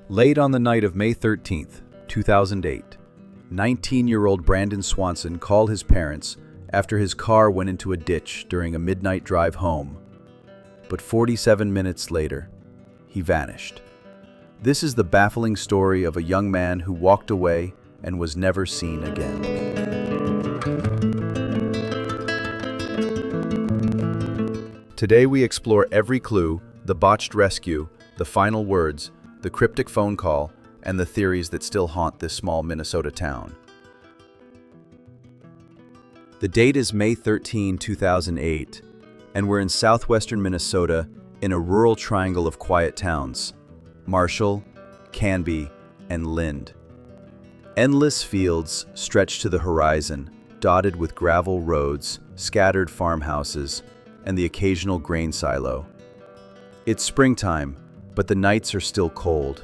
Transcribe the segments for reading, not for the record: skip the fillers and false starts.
Late on the night of May 13th, 2008, 19-year-old Brandon Swanson called his parents after his car went into a ditch during a midnight drive home. But 47 minutes later, he vanished. This is the baffling story of a young man who walked away and was never seen again. Today we explore every clue, the botched rescue, the final words, the cryptic phone call, and the theories that still haunt this small Minnesota town. The date is May 13, 2008, and we're in southwestern Minnesota in a rural triangle of quiet towns: Marshall, Canby, and Lind. Endless fields stretch to the horizon, dotted with gravel roads, scattered farmhouses, and the occasional grain silo. It's springtime, but the nights are still cold.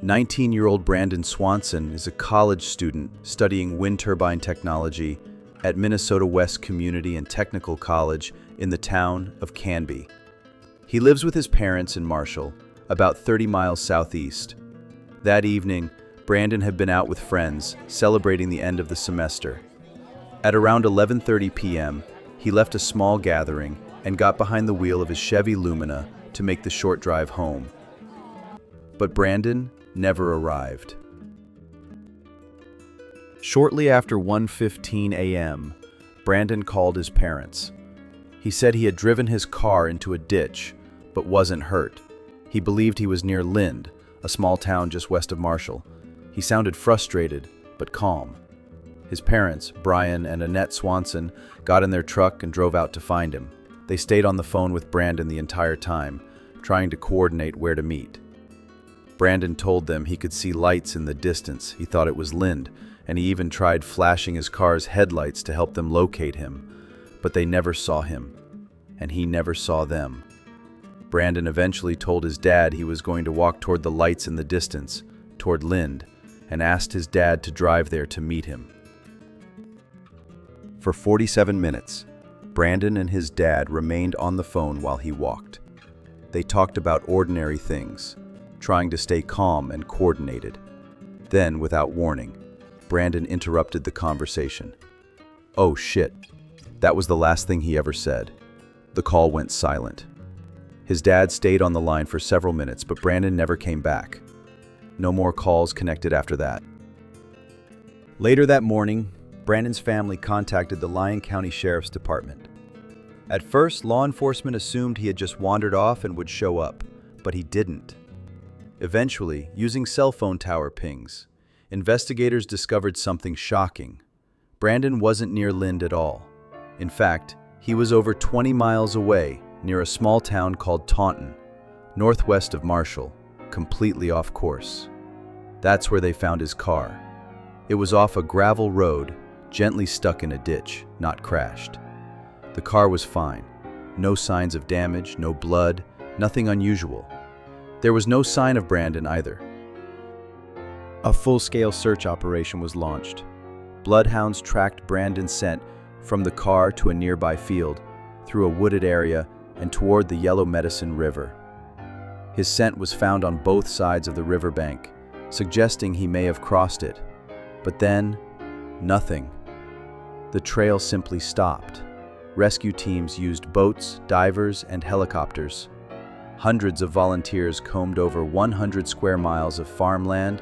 19-year-old Brandon Swanson is a college student studying wind turbine technology at Minnesota West Community and Technical College in the town of Canby. He lives with his parents in Marshall, about 30 miles southeast. That evening, Brandon had been out with friends, celebrating the end of the semester. At around 11:30 p.m., he left a small gathering and got behind the wheel of his Chevy Lumina to make the short drive home. But Brandon never arrived. Shortly after 1:15 a.m., Brandon called his parents. He said he had driven his car into a ditch, but wasn't hurt. He believed he was near Lind, a small town just west of Marshall. He sounded frustrated, but calm. His parents, Brian and Annette Swanson, got in their truck and drove out to find him. They stayed on the phone with Brandon the entire time, trying to coordinate where to meet. Brandon told them he could see lights in the distance. He thought it was Lind, and he even tried flashing his car's headlights to help them locate him. But they never saw him, and he never saw them. Brandon eventually told his dad he was going to walk toward the lights in the distance, toward Lind, and asked his dad to drive there to meet him. For 47 minutes, Brandon and his dad remained on the phone while he walked. They talked about ordinary things, trying to stay calm and coordinated. Then, without warning, Brandon interrupted the conversation. Oh shit, that was the last thing he ever said. The call went silent. His dad stayed on the line for several minutes, but Brandon never came back. No more calls connected after that. Later that morning, Brandon's family contacted the Lyon County Sheriff's Department. At first, law enforcement assumed he had just wandered off and would show up, but he didn't. Eventually, using cell phone tower pings, investigators discovered something shocking. Brandon wasn't near Lind at all. In fact, he was over 20 miles away, near a small town called Taunton, northwest of Marshall, completely off course. That's where they found his car. It was off a gravel road, gently stuck in a ditch, not crashed. The car was fine. No signs of damage, no blood, nothing unusual. There was no sign of Brandon either. A full-scale search operation was launched. Bloodhounds tracked Brandon's scent from the car to a nearby field, through a wooded area, and toward the Yellow Medicine River. His scent was found on both sides of the riverbank, suggesting he may have crossed it. But then, nothing. The trail simply stopped. Rescue teams used boats, divers, and helicopters. Hundreds of volunteers combed over 100 square miles of farmland,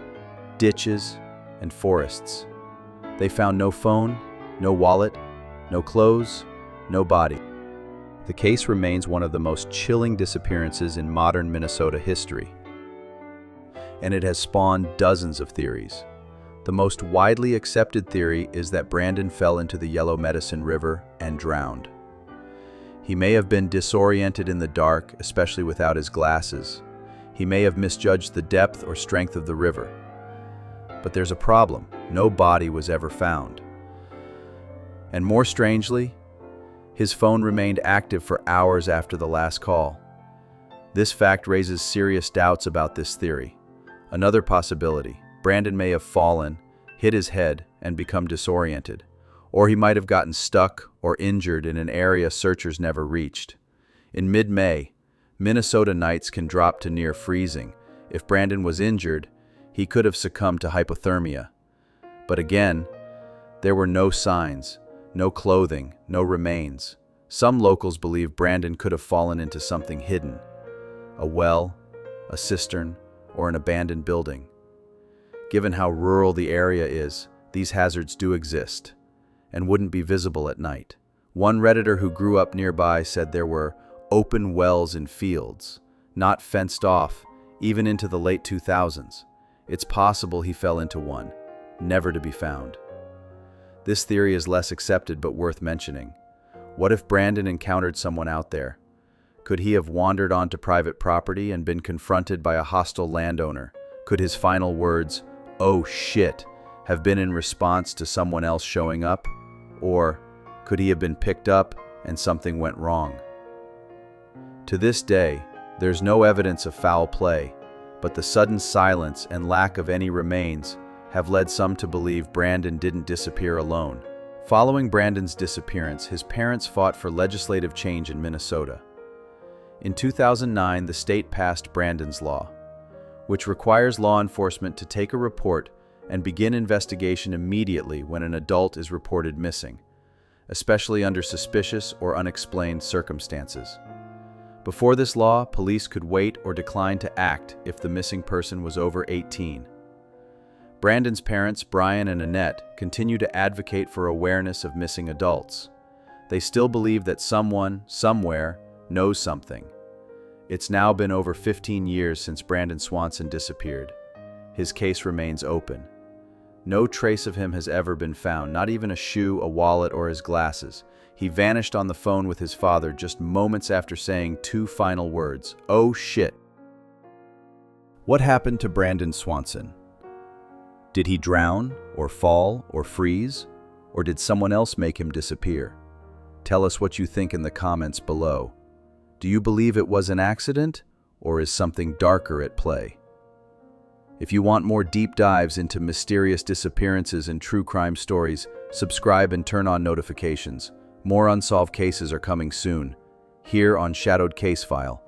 ditches, and forests. They found no phone, no wallet, no clothes, no body. The case remains one of the most chilling disappearances in modern Minnesota history, and it has spawned dozens of theories. The most widely accepted theory is that Brandon fell into the Yellow Medicine River and drowned. He may have been disoriented in the dark, especially without his glasses. He may have misjudged the depth or strength of the river. But there's a problem. No body was ever found. And more strangely, his phone remained active for hours after the last call. This fact raises serious doubts about this theory. Another possibility: Brandon may have fallen, hit his head, and become disoriented. Or he might have gotten stuck or injured in an area searchers never reached. In mid-May, Minnesota nights can drop to near freezing, If Brandon was injured, he could have succumbed to hypothermia. But again, there were no signs, no clothing, no remains. Some locals believe Brandon could have fallen into something hidden: a well, a cistern, or an abandoned building. Given how rural the area is, these hazards do exist and wouldn't be visible at night. One Redditor who grew up nearby said there were open wells in fields, not fenced off, even into the late 2000s. It's possible he fell into one, never to be found. This theory is less accepted but worth mentioning. What if Brandon encountered someone out there? Could he have wandered onto private property and been confronted by a hostile landowner? Could his final words, "Oh shit," have been in response to someone else showing up? Or could he have been picked up and something went wrong? To this day, there's no evidence of foul play, but the sudden silence and lack of any remains have led some to believe Brandon didn't disappear alone. Following Brandon's disappearance, his parents fought for legislative change in Minnesota. In 2009, the state passed Brandon's Law, which requires law enforcement to take a report and begin investigation immediately when an adult is reported missing, especially under suspicious or unexplained circumstances. Before this law, police could wait or decline to act if the missing person was over 18. Brandon's parents, Brian and Annette, continue to advocate for awareness of missing adults. They still believe that someone, somewhere, knows something. It's now been over 15 years since Brandon Swanson disappeared. His case remains open. No trace of him has ever been found, not even a shoe, a wallet, or his glasses. He vanished on the phone with his father just moments after saying two final words: "Oh shit." What happened to Brandon Swanson? Did he drown, or fall, or freeze? Or did someone else make him disappear? Tell us what you think in the comments below. Do you believe it was an accident, or is something darker at play? If you want more deep dives into mysterious disappearances and true crime stories, subscribe and turn on notifications. More unsolved cases are coming soon, here on Shadowed Case File.